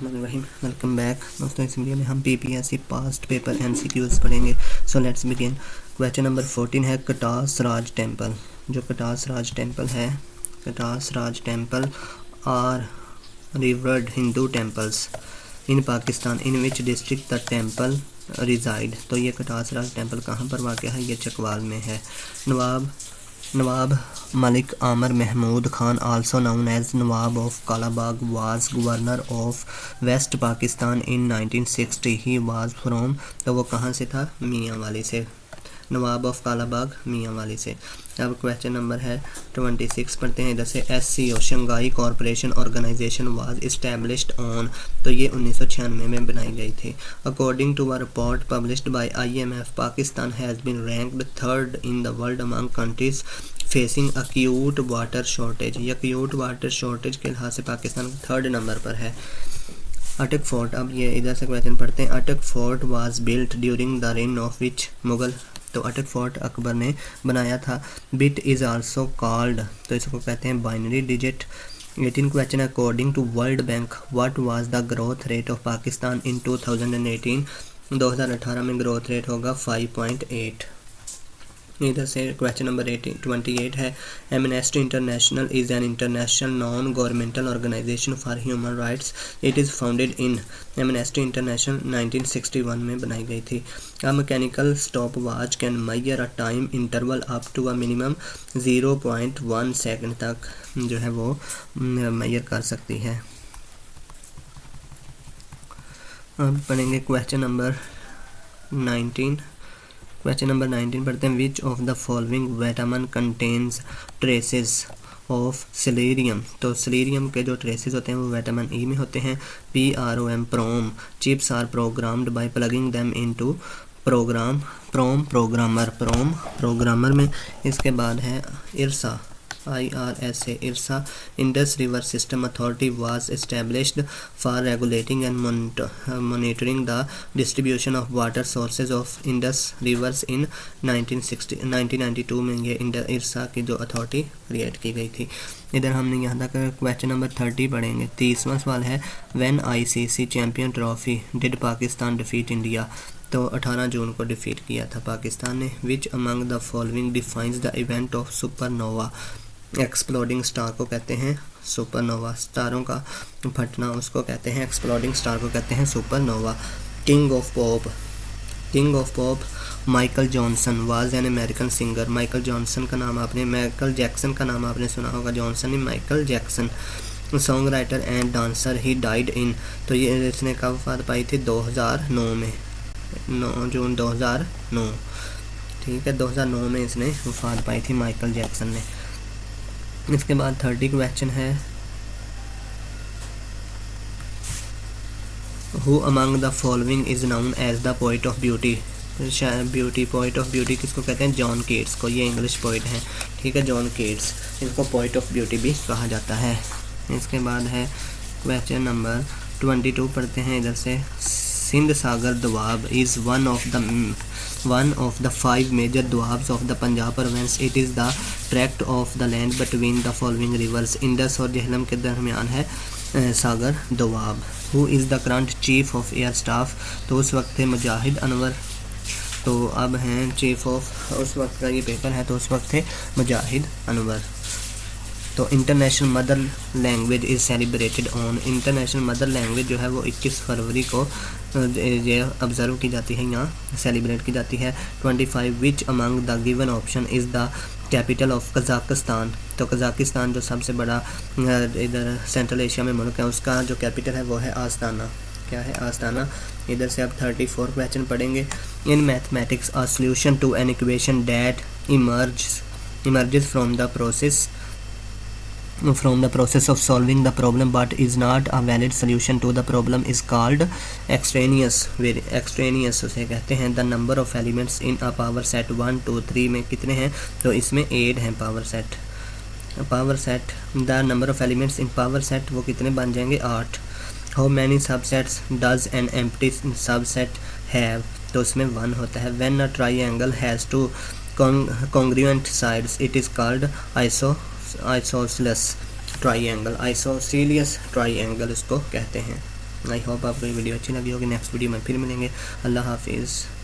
बिस्मिल्लाहिर्रहमानिर्रहीम। Welcome back दोस्तों। इस वीडियो में हम पीपीएससी पास्ट पेपर एमसीक्यूज पढ़ेंगे। So let's begin. Question number 14 है कटास राज टेम्पल। जो कटास राज टेम्पल है, Katas Raj temple are revered Hindu temples in Pakistan in which district the temple resides. तो ये कटास राज टेम्पल कहाँ पर वाक़ है? ये चकवाल में है। Nawab Malik Amir Mahmood Khan also known as Nawab of Kalabagh was governor of West Pakistan in 1960। He was from, तो वो कहाँ से था? मियाँ वाली से। नवाब ऑफ कालाबाग मियाँ वाली से। अब क्वेश्चन नंबर है 26 पढ़ते हैं इधर से। SCO Shanghai corporation organisation was established on, तो ये 1996 में बनाई गई थी। According to a report published by IMF, Pakistan has been ranked third in the world among countries facing acute water shortage. ये अक्यूट वाटर शॉर्टेज के लिहाज से पाकिस्तान थर्ड नंबर पर है। अटक फोर्ट, अब ये इधर से क्वेश्चन पढ़ते हैं। अटक fort was built during the rain of which Mughal, तो अटक फोर्ट अकबर ने बनाया था। बिट इज़ आल्सो कॉल्ड, तो इसको कहते हैं binary digit. 18 question according to world bank what was the growth rate of Pakistan in 2018। 2018 में ग्रोथ रेट होगा 5.8। इधर से क्वेश्चन नंबर 28 है। Amnesty International is an international non governmental organisation for human rights. It is founded in, Amnesty International 1961 में बनाई गई थी। A mechanical stop watch can measure a time interval up to a minimum 0.1 second तक जो है वो major कर सकती है। अब पढ़ेंगे क्वेश्चन नंबर 19। क्वेश्चन नंबर 19 पढ़ते हैं। Which of the following vitamin contains traces of selenium, तो सेलेरियम के जो ट्रेसेस होते हैं वो विटामिन ई में होते हैं। PROM PROM chips are programmed by plugging them into PROM programmer में। इसके बाद है IRSA IRSA IRSA Indus river system authority was established for regulating and monitoring the distribution of water sources of Indus rivers in 1992 में ये IRSA की जो authority create की गई थी। इधर हमने यहाँ तक क्वेश्चन नंबर 30 पढ़ेंगे। 30वां सवाल है। When ICC champion trophy did Pakistan defeat India, तो 18 जून को डिफीट किया था पाकिस्तान ने। Which among the following defines the event of supernova, exploding star को कहते हैं सुपरनोवा। स्टारों का फटना उसको कहते हैं, एक्सप्लोडिंग स्टार को कहते हैं supernova. King of pop Michael Johnson was an American singer. Michael Johnson का नाम आपने, माइकल जैक्सन का नाम आपने सुना होगा, जॉनसन नहीं Michael Jackson. Song writer and dancer he died in, तो ये इसने कब वफात पाई थी? 2009 में, 9 जून 2009। ठीक है, 2009 में इसने वफात पाई थी माइकल जैक्सन ने। इसके बाद 30 क्वेश्चन है। Who among the following is known as the poet of beauty. Poet of beauty किसको कहते हैं? जॉन कीट्स को। ये इंग्लिश पोइट हैं, ठीक है, जॉन कीट्स। इनको पोइट ऑफ ब्यूटी भी कहा जाता है। इसके बाद है क्वेश्चन नंबर 22 पढ़ते हैं इधर से। Sindh Sagar Doab is one of the 5 major doabs of the Punjab province. It is the tract of the land between the following rivers. Indus और झेलम के दरमियान है सागर Doab. Who is the current chief of air staff, तो उस वक्त थे मुजाहिद अनवर। तो अब हैं चीफ ऑफ, उस वक्त का ये पेपर है तो उस वक्त थे मुजाहिद अनवर। तो international mother language is celebrated on, international mother language जो है वो 21 फरवरी को ये ऑब्ज़र्व की जाती है, यहाँ सेलिब्रेट की जाती है। 25 which among the given option is the capital of Kazakhstan, तो कज़ाकिस्तान जो सबसे बड़ा इधर सेंट्रल एशिया में मुल्क है उसका जो कैपिटल है वो है आस्ताना। क्या है? आस्ताना। इधर से अब 34 क्वेश्चन पढ़ेंगे। In mathematics a solution to an equation that emerges from the process of solving the problem but is not a valid solution to the problem is called extraneous उसे कहते हैं। the number of elements in a power set 1 2 3 में कितने हैं? तो इसमें 8 हैं power set. the number of elements in power set वो कितने बन जाएंगे? 8। how many subsets does an empty subset have, तो उसमें 1 होता है। when a triangle has two congruent sides it is called isosceles triangle इसको कहते हैं। आई होप आपको ये वीडियो अच्छी लगी होगी। नेक्स्ट वीडियो में फिर मिलेंगे। अल्लाह हाफिज़।